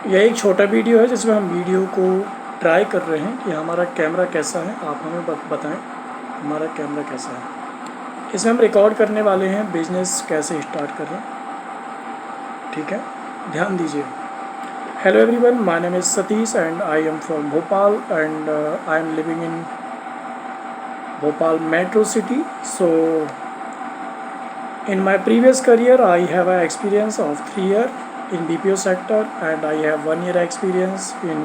यह एक छोटा वीडियो है जिसमें हम वीडियो को ट्राई कर रहे हैं कि हमारा कैमरा कैसा है। आप हमें बताएं हमारा कैमरा कैसा है। इसमें हम रिकॉर्ड करने वाले हैं बिजनेस कैसे स्टार्ट कर रहे हैं। ठीक है, ध्यान दीजिए। Hello everyone, my name is Satish and I am from Bhopal and I am living in Bhopal metro city. So in my previous career I have an experience of 3 years in BPO sector, and I have 1 year experience in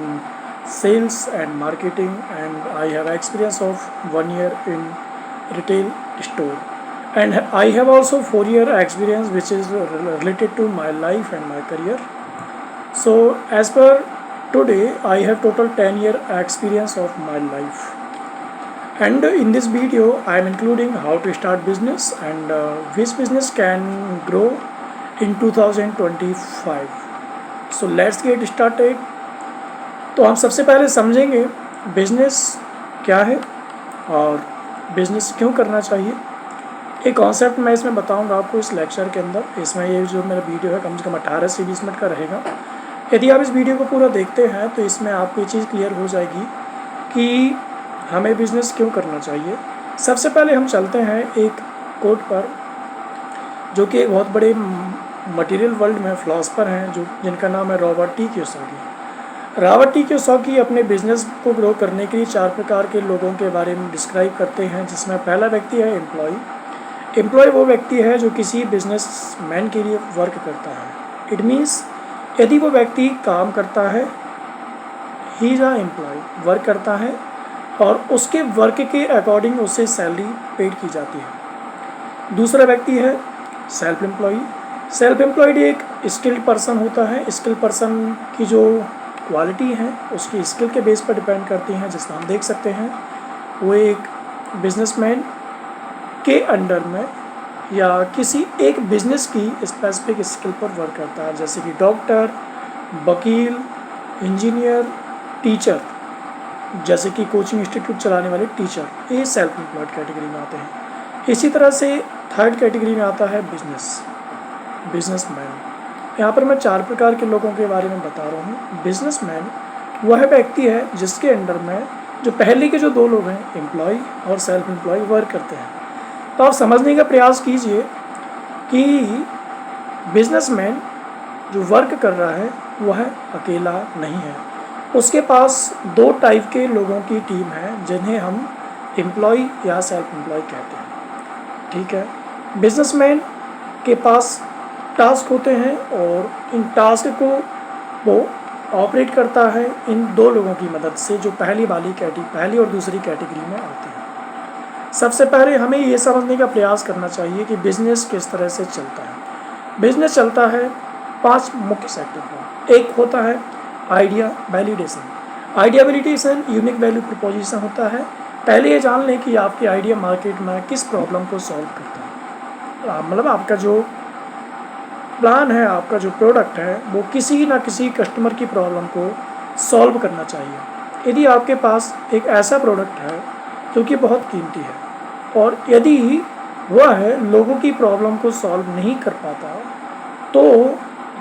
sales and marketing, and I have experience of 1 year in retail store, and I have also 4 year experience which is related to my life and my career. So as per today I have total 10 year experience of my life, and in this video I am including how to start business and which business can grow in 2025. So let's get started. तो हम सबसे पहले समझेंगे business क्या है और business क्यों करना चाहिए। एक कॉन्सेप्ट मैं इसमें बताऊंगा आपको इस लेक्चर के अंदर। इसमें ये जो मेरा वीडियो है कम से कम 18 से 20 मिनट का रहेगा। यदि आप इस वीडियो को पूरा देखते हैं तो इसमें आपको ये चीज़ क्लियर हो जाएगी कि हमें बिज़नेस क्यों करना चाहिए। सबसे पहले हम चलते हैं एक कोट पर, जो कि एक बहुत बड़े मटेरियल वर्ल्ड में फ़िलासफ़र हैं जो जिनका नाम है Robert T Kiyosaki. Robert T Kiyosaki अपने बिज़नेस को ग्रो करने के लिए 4 प्रकार के लोगों के बारे में डिस्क्राइब करते हैं, जिसमें पहला व्यक्ति है एम्प्लॉय। एम्प्लॉय वो व्यक्ति है जो किसी बिजनेसमैन के लिए वर्क करता है। इट मीन्स यदि वो व्यक्ति काम करता है, he is a employee, work करता है और उसके वर्क के अकॉर्डिंग उसे सैलरी पेड की जाती है। दूसरा व्यक्ति है सेल्फ एम्प्लॉई। सेल्फ एम्प्लॉयड एक स्किल्ड पर्सन होता है। स्किल पर्सन की जो क्वालिटी है उसकी स्किल के बेस पर डिपेंड करती हैं, जिसमें हम देख सकते हैं वो एक बिजनेसमैन के अंडर में या किसी एक बिजनेस की स्पेसिफिक स्किल पर वर्क करता है, जैसे कि डॉक्टर, वकील, इंजीनियर, टीचर, जैसे कि कोचिंग इंस्टीट्यूट चलाने वाले टीचर, ये सेल्फ एम्प्लॉयड कैटेगरी में आते हैं। इसी तरह से थर्ड कैटेगरी में आता है बिजनेसमैन। यहाँ पर मैं 4 प्रकार के लोगों के बारे में बता रहा हूँ। बिजनेसमैन वह व्यक्ति है जिसके अंडर में जो पहले के जो 2 लोग हैं, एम्प्लॉय और सेल्फ एम्प्लॉय, वर्क करते हैं। तो आप समझने का प्रयास कीजिए कि बिजनेसमैन जो वर्क कर रहा है वह अकेला नहीं है, उसके पास 2 टाइप के लोगों की टीम है जिन्हें हम एम्प्लॉय या सेल्फ एम्प्लॉय कहते हैं। ठीक है, बिजनेसमैन के पास टास्क होते हैं और इन टास्क को वो ऑपरेट करता है इन 2 लोगों की मदद से जो पहली और दूसरी कैटेगरी में आते हैं। सबसे पहले हमें ये समझने का प्रयास करना चाहिए कि बिजनेस किस तरह से चलता है। बिजनेस चलता है 5 मुख्य सेक्टर पर। एक होता है idea validation. Idea validation unique value preposition होता है। पहले ये जान लें कि आपकी आइडिया मार्केट में किस प्रॉब्लम को सॉल्व करता है। मतलब आपका जो प्लान है, आपका जो प्रोडक्ट है, वो किसी ना किसी कस्टमर की प्रॉब्लम को सॉल्व करना चाहिए। यदि आपके पास एक ऐसा प्रोडक्ट है जो कि बहुत कीमती है और यदि वह लोगों की प्रॉब्लम को सॉल्व नहीं कर पाता, तो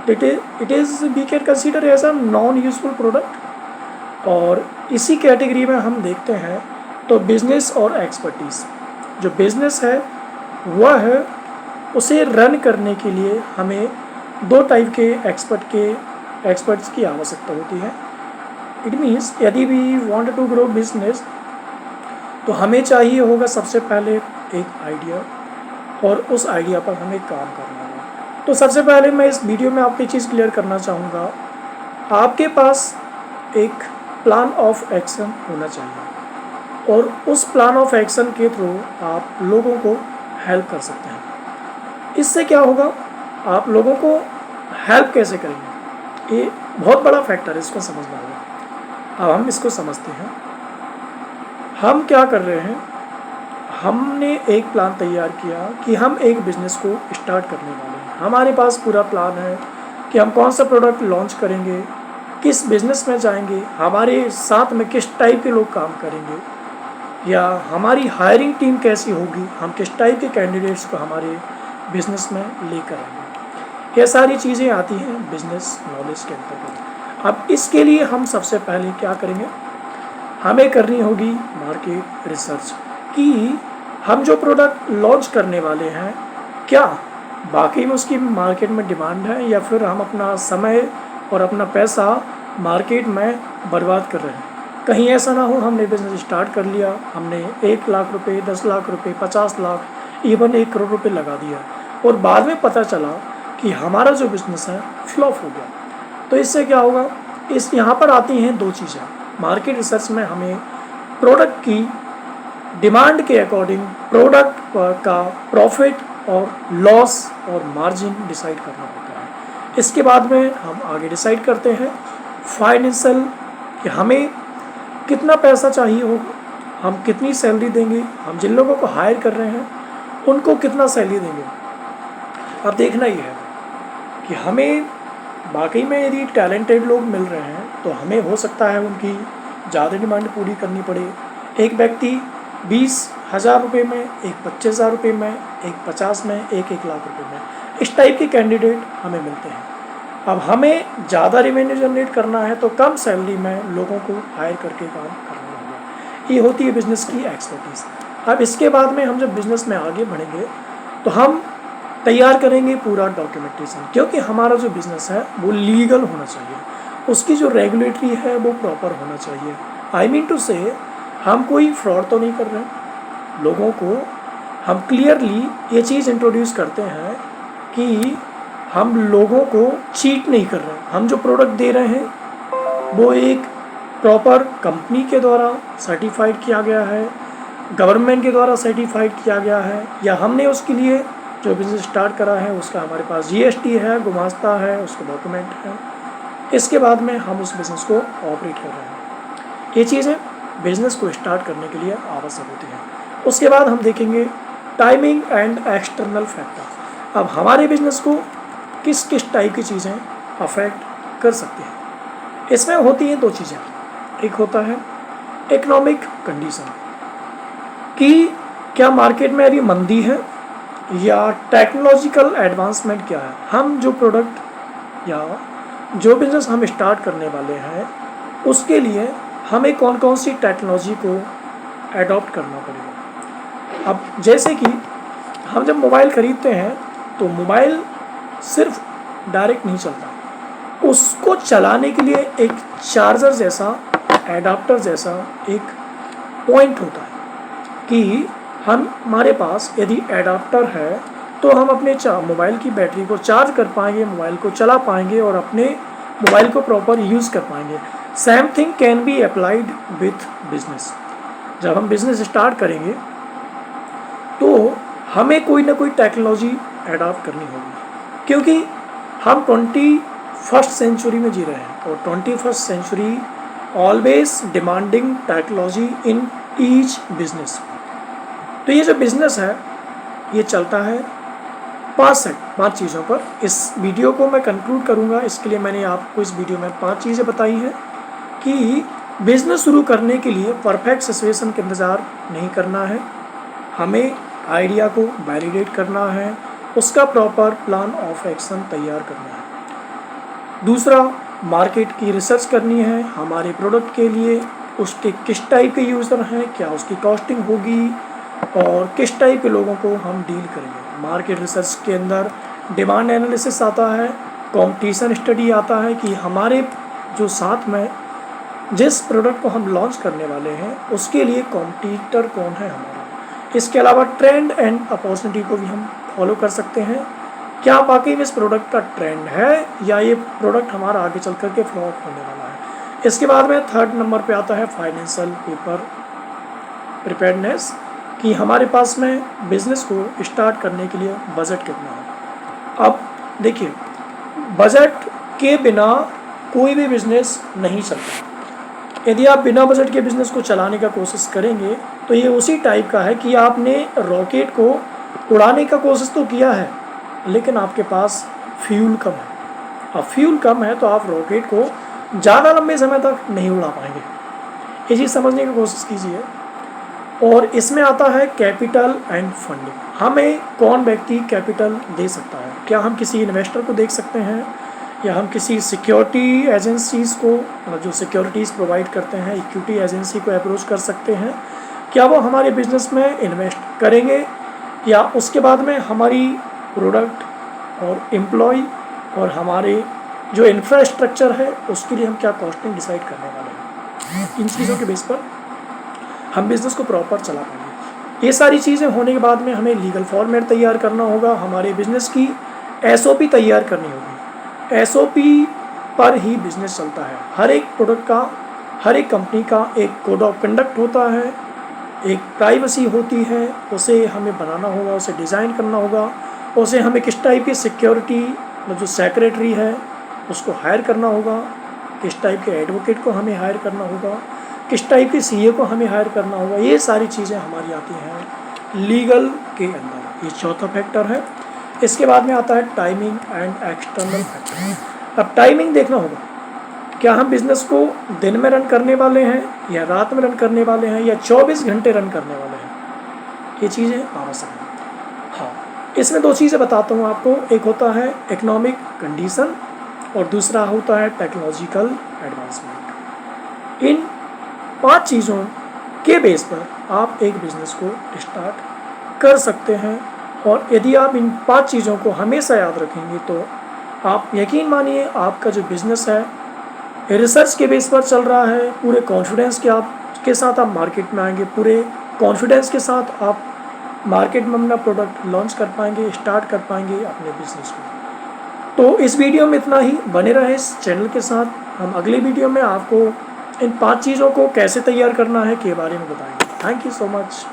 it is we can consider as a non useful product. और इसी कैटेगरी में हम देखते हैं तो बिजनेस और एक्सपर्टीज़। जो बिजनेस है वह है उसे रन करने के लिए हमें 2 टाइप के एक्सपर्ट्स की आवश्यकता होती है। इट मीन्स यदि we want to grow business तो हमें चाहिए होगा सबसे पहले एक आइडिया, और उस आइडिया पर हमें काम करना होगा। तो सबसे पहले मैं इस वीडियो में आपको एक चीज़ क्लियर करना चाहूँगा, आपके पास एक प्लान ऑफ एक्शन होना चाहिए और उस प्लान ऑफ एक्शन के थ्रू आप लोगों को हेल्प कर सकते हैं। इससे क्या होगा, आप लोगों को हेल्प कैसे करेंगे, ये बहुत बड़ा फैक्टर है, इसको समझना होगा। अब हम इसको समझते हैं। हम क्या कर रहे हैं, हमने एक प्लान तैयार किया कि हम एक बिज़नेस को स्टार्ट करने वाले हैं। हमारे पास पूरा प्लान है कि हम कौन सा प्रोडक्ट लॉन्च करेंगे, किस बिज़नेस में जाएंगे, हमारे साथ में किस टाइप के लोग काम करेंगे, या हमारी हायरिंग टीम कैसी होगी, हम किस टाइप के कैंडिडेट्स को हमारे बिज़नेस में लेकर आएंगे। ये सारी चीज़ें आती हैं बिजनेस नॉलेज के अंतर्गत। अब इसके लिए हम सबसे पहले क्या करेंगे, हमें करनी होगी मार्केट रिसर्च कि हम जो प्रोडक्ट लॉन्च करने वाले हैं क्या बाकी में उसकी मार्केट में डिमांड है, या फिर हम अपना समय और अपना पैसा मार्केट में बर्बाद कर रहे हैं। कहीं ऐसा ना हो हमने बिज़नेस स्टार्ट कर लिया, हमने 1 लाख रुपए, 10 लाख रुपए, 50 लाख, इवन 1 करोड़ रुपए लगा दिया और बाद में पता चला कि हमारा जो बिज़नेस है फ्लॉप हो गया। तो इससे क्या होगा, इस यहाँ पर आती हैं दो चीज़ें। मार्केट रिसर्च में हमें प्रोडक्ट की डिमांड के अकॉर्डिंग प्रोडक्ट का प्रॉफिट और लॉस और मार्जिन डिसाइड करना होता है। इसके बाद में हम आगे डिसाइड करते हैं फाइनेंशियल कि हमें कितना पैसा चाहिए होगा, हम कितनी सैलरी देंगे, हम जिन लोगों को हायर कर रहे हैं उनको कितना सैलरी देंगे। अब देखना ही है कि हमें बाकी में यदि टैलेंटेड लोग मिल रहे हैं तो हमें हो सकता है उनकी ज़्यादा डिमांड पूरी करनी पड़े। एक व्यक्ति 20,000 रुपये में, एक 25,000 रुपये में, एक 50 में, एक 1 लाख रुपये में, इस टाइप के कैंडिडेट हमें मिलते हैं। अब हमें ज़्यादा रेवेन्यू जनरेट करना है तो कम सैलरी में लोगों को हायर करके काम करना होगा। ये होती है बिज़नेस की एक्सपर्टीज़। अब इसके बाद में हम जब बिज़नेस में आगे बढ़ेंगे तो हम तैयार करेंगे पूरा डॉक्यूमेंटेशन, क्योंकि हमारा जो बिज़नेस है वो लीगल होना चाहिए, उसकी जो रेगुलेटरी है वो प्रॉपर होना चाहिए। आई मीन टू से हम कोई फ्रॉड तो नहीं कर रहे हैं, लोगों को हम क्लियरली ये चीज़ इंट्रोड्यूस करते हैं कि हम लोगों को चीट नहीं कर रहे हैं। हम जो प्रोडक्ट दे रहे हैं वो एक प्रॉपर कंपनी के द्वारा सर्टिफाइड किया गया है, गवर्नमेंट के द्वारा सर्टिफाइड किया गया है, या हमने उसके लिए जो बिज़नेस स्टार्ट करा है उसका हमारे पास जीएसटी है, गुमास्ता है, उसके डॉक्यूमेंट है। इसके बाद में हम उस बिज़नेस को ऑपरेट कर रहे हैं। ये चीज़ें बिज़नेस को स्टार्ट करने के लिए आवश्यक होती हैं। उसके बाद हम देखेंगे टाइमिंग एंड एक्सटर्नल फैक्टर। अब हमारे बिज़नेस को किस किस टाइप की चीज़ें अफेक्ट कर सकती हैं। इसमें होती हैं दो चीज़ें, एक होता है इकोनॉमिक कंडीशन कि क्या मार्केट में अभी मंदी है या टेक्नोलॉजिकल एडवांसमेंट क्या है। हम जो प्रोडक्ट या जो बिज़नेस हम स्टार्ट करने वाले हैं उसके लिए हमें कौन कौन सी टेक्नोलॉजी को एडॉप्ट करना पड़ेगा। अब जैसे कि हम जब मोबाइल ख़रीदते हैं तो मोबाइल सिर्फ डायरेक्ट नहीं चलता, उसको चलाने के लिए एक चार्जर जैसा, एडाप्टर जैसा एक पॉइंट होता है कि हमारे पास यदि एडाप्टर है तो हम अपने मोबाइल की बैटरी को चार्ज कर पाएंगे, मोबाइल को चला पाएंगे और अपने मोबाइल को प्रॉपर यूज़ कर पाएंगे। Same thing can be applied with business. जब हम बिज़नेस स्टार्ट करेंगे तो हमें कोई ना कोई टेक्नोलॉजी एडॉप्ट करनी होगी, क्योंकि हम 21st सेंचुरी में जी रहे हैं और 21st century always demanding technology in each business. तो ये जो बिज़नेस है ये चलता है 5 चीज़ों पर। इस वीडियो को मैं कंक्लूड करूँगा, इसके लिए मैंने आपको इस वीडियो में 5 चीज़ें बताई हैं कि बिज़नेस शुरू करने के लिए परफेक्ट सिचुएशन का इंतज़ार नहीं करना है, हमें आइडिया को वैलिडेट करना है, उसका प्रॉपर प्लान ऑफ एक्शन तैयार करना है। दूसरा, मार्केट की रिसर्च करनी है, हमारे प्रोडक्ट के लिए उसके किस टाइप के यूज़र हैं, क्या उसकी कॉस्टिंग होगी और किस टाइप के लोगों को हम डील करेंगे। मार्केट रिसर्च के अंदर डिमांड एनालिसिस आता है, कंपटीशन स्टडी आता है कि हमारे जो साथ में जिस प्रोडक्ट को हम लॉन्च करने वाले हैं उसके लिए कॉम्पिटिटर कौन है हमारा। इसके अलावा ट्रेंड एंड अपॉर्चुनिटी को भी हम फॉलो कर सकते हैं, क्या वाकई में इस प्रोडक्ट का ट्रेंड है या ये प्रोडक्ट हमारा आगे चल करके फ्लॉप होने वाला है। इसके बाद में 3rd नंबर पे आता है फाइनेंशियल पेपर प्रिपेयर्डनेस, कि हमारे पास में बिज़नेस को स्टार्ट करने के लिए बजट कितना है। अब देखिए, बजट के बिना कोई भी बिज़नेस नहीं चलता। यदि आप बिना बजट के बिज़नेस को चलाने का कोशिश करेंगे तो ये उसी टाइप का है कि आपने रॉकेट को उड़ाने का कोशिश तो किया है लेकिन आपके पास फ्यूल कम है। अब फ्यूल कम है तो आप रॉकेट को ज़्यादा लंबे समय तक नहीं उड़ा पाएंगे। ये चीज़ समझने की कोशिश कीजिए। और इसमें आता है कैपिटल एंड फंडिंग। हमें कौन व्यक्ति कैपिटल दे सकता है, क्या हम किसी इन्वेस्टर को देख सकते हैं या हम किसी सिक्योरिटी एजेंसीज़ को, मतलब जो सिक्योरिटीज़ प्रोवाइड करते हैं, इक्विटी एजेंसी को अप्रोच कर सकते हैं। क्या वो हमारे बिज़नेस में इन्वेस्ट करेंगे या उसके बाद में हमारी प्रोडक्ट और एम्प्लॉय और हमारे जो इंफ्रास्ट्रक्चर है उसके लिए हम क्या कॉस्टिंग डिसाइड करने वाले हैं। इन चीज़ों के बेस पर हम बिज़नेस को प्रॉपर चला पाएंगे। ये सारी चीज़ें होने के बाद में हमें लीगल फॉर्मेट तैयार करना होगा, हमारे बिज़नेस की SOP तैयार करनी होगी। SOP पर ही बिज़नेस चलता है। हर एक प्रोडक्ट का, हर एक कंपनी का एक कोड ऑफ कंडक्ट होता है, एक प्राइवेसी होती है, उसे हमें बनाना होगा, उसे डिज़ाइन करना होगा, उसे हमें किस टाइप की सिक्योरिटी, मतलब जो सेक्रेटरी है उसको हायर करना होगा, किस टाइप के एडवोकेट को हमें हायर करना होगा, किस टाइप के CA को हमें हायर करना होगा। ये सारी चीज़ें हमारी आती हैं लीगल के अंदर। ये चौथा फैक्टर है। इसके बाद में आता है टाइमिंग एंड एक्सटर्नल फैक्टर। अब टाइमिंग देखना होगा, क्या हम बिज़नेस को दिन में रन करने वाले हैं या रात में रन करने वाले हैं या 24 घंटे रन करने वाले हैं। ये चीज़ें आवश्यक हैं। हाँ, इसमें 2 चीज़ें बताता हूँ आपको। एक होता है इकोनॉमिक कंडीशन और दूसरा होता है टेक्नोलॉजिकल एडवांसमेंट। इन 5 चीज़ों के बेस पर आप एक बिज़नेस को स्टार्ट कर सकते हैं। और यदि आप इन 5 चीज़ों को हमेशा याद रखेंगे तो आप यकीन मानिए आपका जो बिज़नेस है रिसर्च के बेस पर चल रहा है, पूरे कॉन्फिडेंस के साथ आप मार्केट में आएंगे, पूरे कॉन्फिडेंस के साथ आप मार्केट में अपना प्रोडक्ट लॉन्च कर पाएंगे, स्टार्ट कर पाएंगे अपने बिज़नेस को। तो इस वीडियो में इतना ही। बने रहे इस चैनल के साथ। हम अगले वीडियो में आपको इन 5 चीज़ों को कैसे तैयार करना है के बारे में बताएंगे। Thank you so much.